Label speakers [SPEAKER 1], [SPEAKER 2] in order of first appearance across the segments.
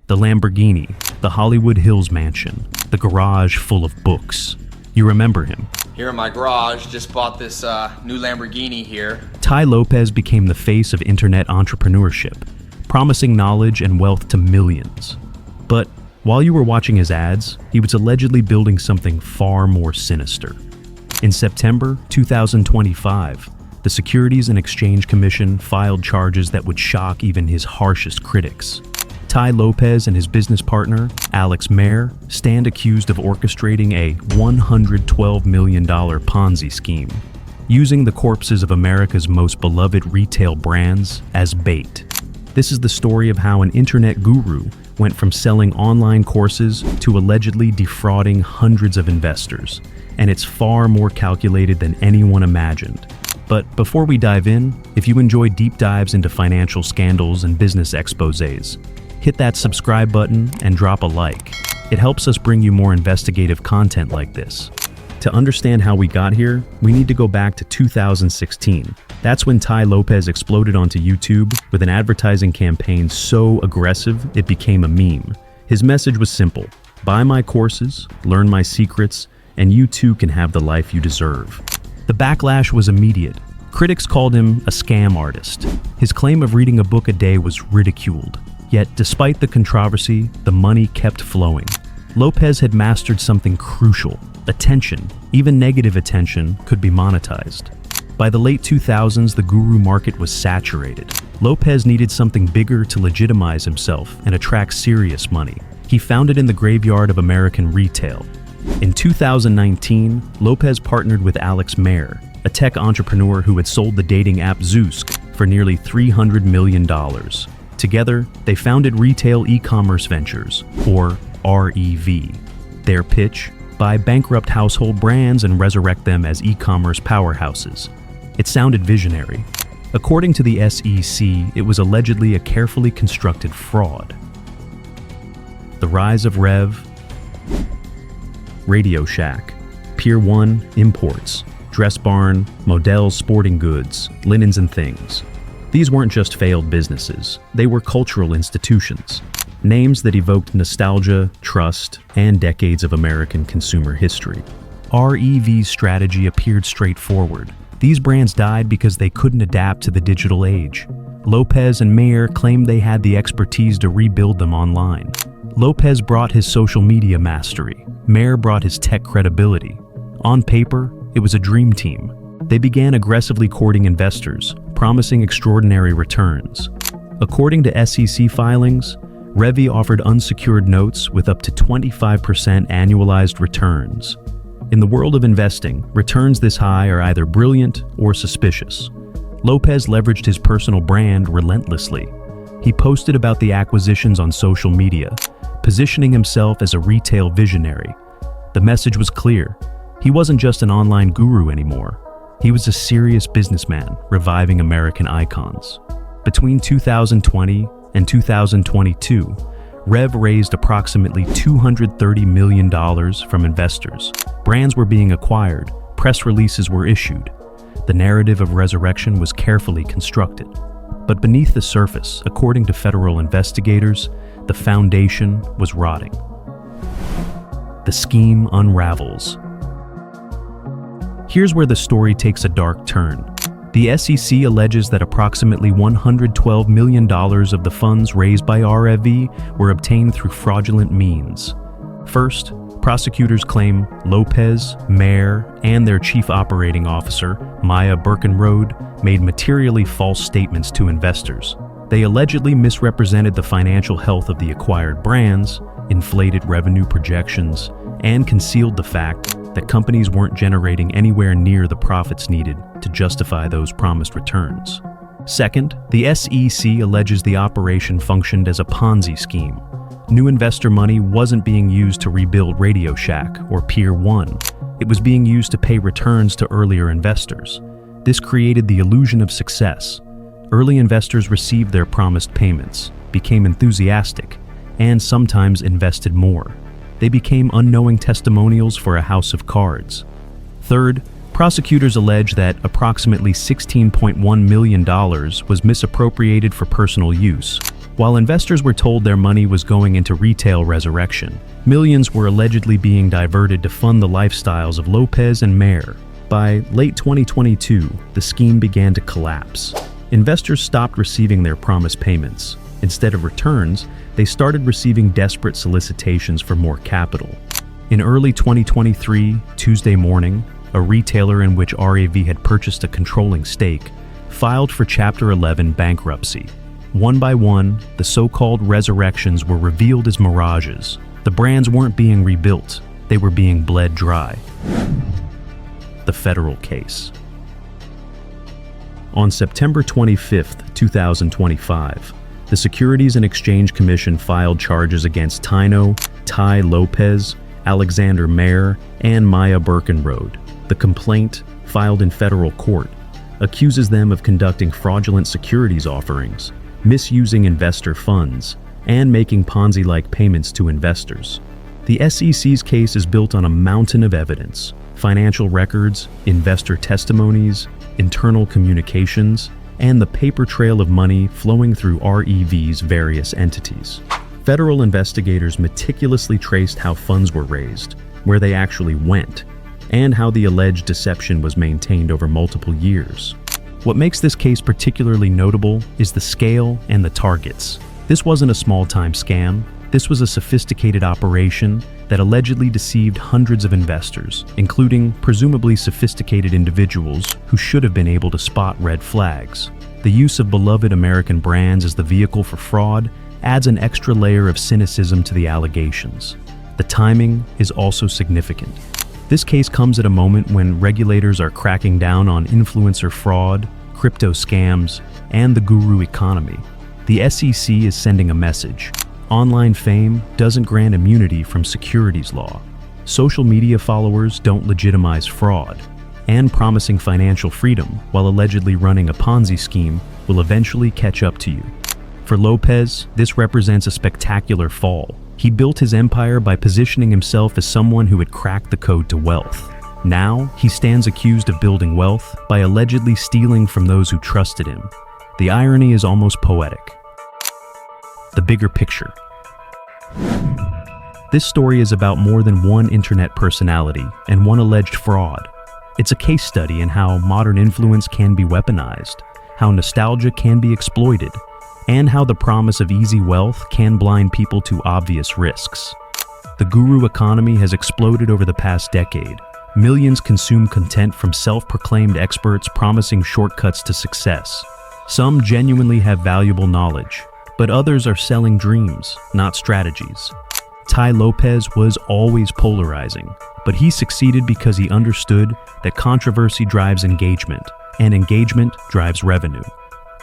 [SPEAKER 1] The Lamborghini, the Hollywood Hills mansion, the garage full of books. You remember him.
[SPEAKER 2] Here in my garage, just bought this new Lamborghini here.
[SPEAKER 1] Tai Lopez became the face of internet entrepreneurship, promising knowledge and wealth to millions. But while you were watching his ads, he was allegedly building something far more sinister. In September 2025, the Securities and Exchange Commission filed charges that would shock even his harshest critics. Tai Lopez and his business partner, Mehr, stand accused of orchestrating a $112 million Ponzi scheme, using the corpses of America's most beloved retail brands as bait. This is the story of how an internet guru went from selling online courses to allegedly defrauding hundreds of investors, and it's far more calculated than anyone imagined. But before we dive in, if you enjoy deep dives into financial scandals and business exposés, hit that subscribe button and drop a like. It helps us bring you more investigative content like this. To understand how we got here, we need to go back to 2016. That's when Tai Lopez exploded onto YouTube with an advertising campaign so aggressive it became a meme. His message was simple: buy my courses, learn my secrets, and you too can have the life you deserve. The backlash was immediate. Critics called him a scam artist. His claim of reading a book a day was ridiculed. Yet, despite the controversy, the money kept flowing. Lopez had mastered something crucial: attention. Even negative attention could be monetized. By the late 2000s, the guru market was saturated. Lopez needed something bigger to legitimize himself and attract serious money. He found it in the graveyard of American retail. In 2019, Lopez partnered with Mehr, a tech entrepreneur who had sold the dating app Zoosk for nearly $300 million. Together, they founded Retail Ecommerce Ventures, or REV. Their pitch: buy bankrupt household brands and resurrect them as e-commerce powerhouses. It sounded visionary. According to the SEC, it was allegedly a carefully constructed fraud. The rise of RadioShack, Pier 1 Imports, Dress Barn, Modell's Sporting Goods, Linens and Things. These weren't just failed businesses, they were cultural institutions. Names that evoked nostalgia, trust, and decades of American consumer history. REV's strategy appeared straightforward. These brands died because they couldn't adapt to the digital age. Lopez and Mehr claimed they had the expertise to rebuild them online. Lopez brought his social media mastery. Mehr brought his tech credibility. On paper, it was a dream team. They began aggressively courting investors, promising extraordinary returns. According to SEC filings, REV offered unsecured notes with up to 25% annualized returns. In the world of investing, returns this high are either brilliant or suspicious. Lopez leveraged his personal brand relentlessly. He posted about the acquisitions on social media, positioning himself as a retail visionary. The message was clear. He wasn't just an online guru anymore. He was a serious businessman, reviving American icons. Between 2020 and 2022, REV raised approximately $230 million from investors. Brands were being acquired, press releases were issued. The narrative of resurrection was carefully constructed. But beneath the surface, according to federal investigators, the foundation was rotting. The scheme unravels. Here's where the story takes a dark turn. The SEC alleges that approximately $112 million of the funds raised by REV were obtained through fraudulent means. First, prosecutors claim Lopez, Mehr, and their chief operating officer, Maya Birkenrode, made materially false statements to investors. They allegedly misrepresented the financial health of the acquired brands, inflated revenue projections, and concealed the fact that companies weren't generating anywhere near the profits needed to justify those promised returns. Second, the SEC alleges the operation functioned as a Ponzi scheme. New investor money wasn't being used to rebuild RadioShack or Pier 1. It was being used to pay returns to earlier investors. This created the illusion of success. Early investors received their promised payments, became enthusiastic, and sometimes invested more. They became unknowing testimonials for a house of cards. Third, Prosecutors allege that approximately $16.1 million was misappropriated for personal use. While investors were told their money was going into retail resurrection, millions were allegedly being diverted to fund the lifestyles of Lopez and Mehr. By late 2022, the scheme began to collapse. Investors stopped receiving their promised payments. Instead of returns, they started receiving desperate solicitations for more capital. In early 2023, Tuesday morning, a retailer in which RAV had purchased a controlling stake filed for Chapter 11 bankruptcy. One by one, the so-called resurrections were revealed as mirages. The brands weren't being rebuilt, they were being bled dry. The federal case. On September 25, 2025, the Securities and Exchange Commission filed charges against Tai Lopez, Alexander Mehr, and Maya Birkenrode. The complaint, filed in federal court, accuses them of conducting fraudulent securities offerings, misusing investor funds, and making Ponzi-like payments to investors. The SEC's case is built on a mountain of evidence: financial records, investor testimonies, internal communications, and the paper trail of money flowing through REV's various entities. Federal investigators meticulously traced how funds were raised, where they actually went, and how the alleged deception was maintained over multiple years. What makes this case particularly notable is the scale and the targets. This wasn't a small-time scam. This was a sophisticated operation that allegedly deceived hundreds of investors, including presumably sophisticated individuals who should have been able to spot red flags. The use of beloved American brands as the vehicle for fraud adds an extra layer of cynicism to the allegations. The timing is also significant. This case comes at a moment when regulators are cracking down on influencer fraud, crypto scams, and the guru economy. The SEC is sending a message. Online fame doesn't grant immunity from securities law. Social media followers don't legitimize fraud. And promising financial freedom while allegedly running a Ponzi scheme will eventually catch up to you. For Lopez, this represents a spectacular fall. He built his empire by positioning himself as someone who had cracked the code to wealth. Now, he stands accused of building wealth by allegedly stealing from those who trusted him. The irony is almost poetic. The bigger picture. This story is about more than one internet personality and one alleged fraud. It's a case study in how modern influence can be weaponized, how nostalgia can be exploited, and how the promise of easy wealth can blind people to obvious risks. The guru economy has exploded over the past decade. Millions consume content from self-proclaimed experts promising shortcuts to success. Some genuinely have valuable knowledge, but others are selling dreams, not strategies. Tai Lopez was always polarizing, but he succeeded because he understood that controversy drives engagement, and engagement drives revenue.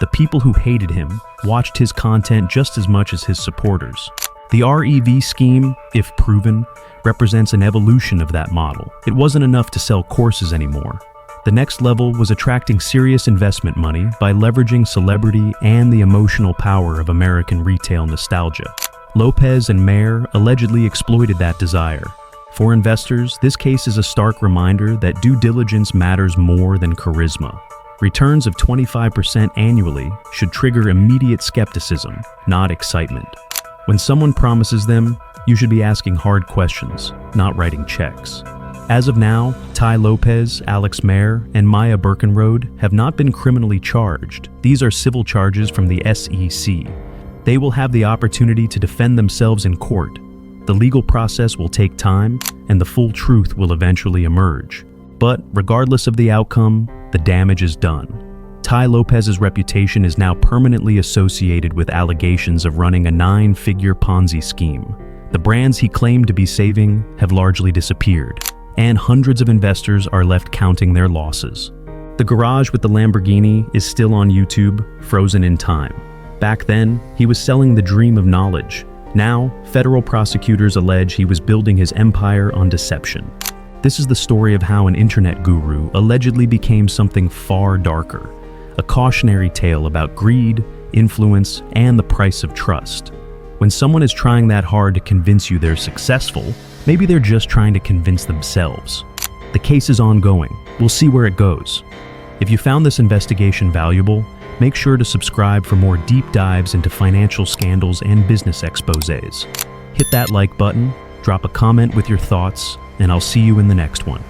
[SPEAKER 1] The people who hated him watched his content just as much as his supporters. The REV scheme, if proven, represents an evolution of that model. It wasn't enough to sell courses anymore. The next level was attracting serious investment money by leveraging celebrity and the emotional power of American retail nostalgia. Lopez and Mehr allegedly exploited that desire. For investors, this case is a stark reminder that due diligence matters more than charisma. Returns of 25% annually should trigger immediate skepticism, not excitement. When someone promises them, you should be asking hard questions, not writing checks. As of now, Tai Lopez, Alex Mehr, and Maya Birkenrode have not been criminally charged. These are civil charges from the SEC. They will have the opportunity to defend themselves in court. The legal process will take time, and the full truth will eventually emerge. But regardless of the outcome, the damage is done. Tai Lopez's reputation is now permanently associated with allegations of running a 9-figure Ponzi scheme. The brands he claimed to be saving have largely disappeared, and hundreds of investors are left counting their losses. The garage with the Lamborghini is still on YouTube, frozen in time. Back then, he was selling the dream of knowledge. Now, federal prosecutors allege he was building his empire on deception. This is the story of how an internet guru allegedly became something far darker, a cautionary tale about greed, influence, and the price of trust. When someone is trying that hard to convince you they're successful, maybe they're just trying to convince themselves. The case is ongoing. We'll see where it goes. If you found this investigation valuable, make sure to subscribe for more deep dives into financial scandals and business exposés. Hit that like button, drop a comment with your thoughts, and I'll see you in the next one.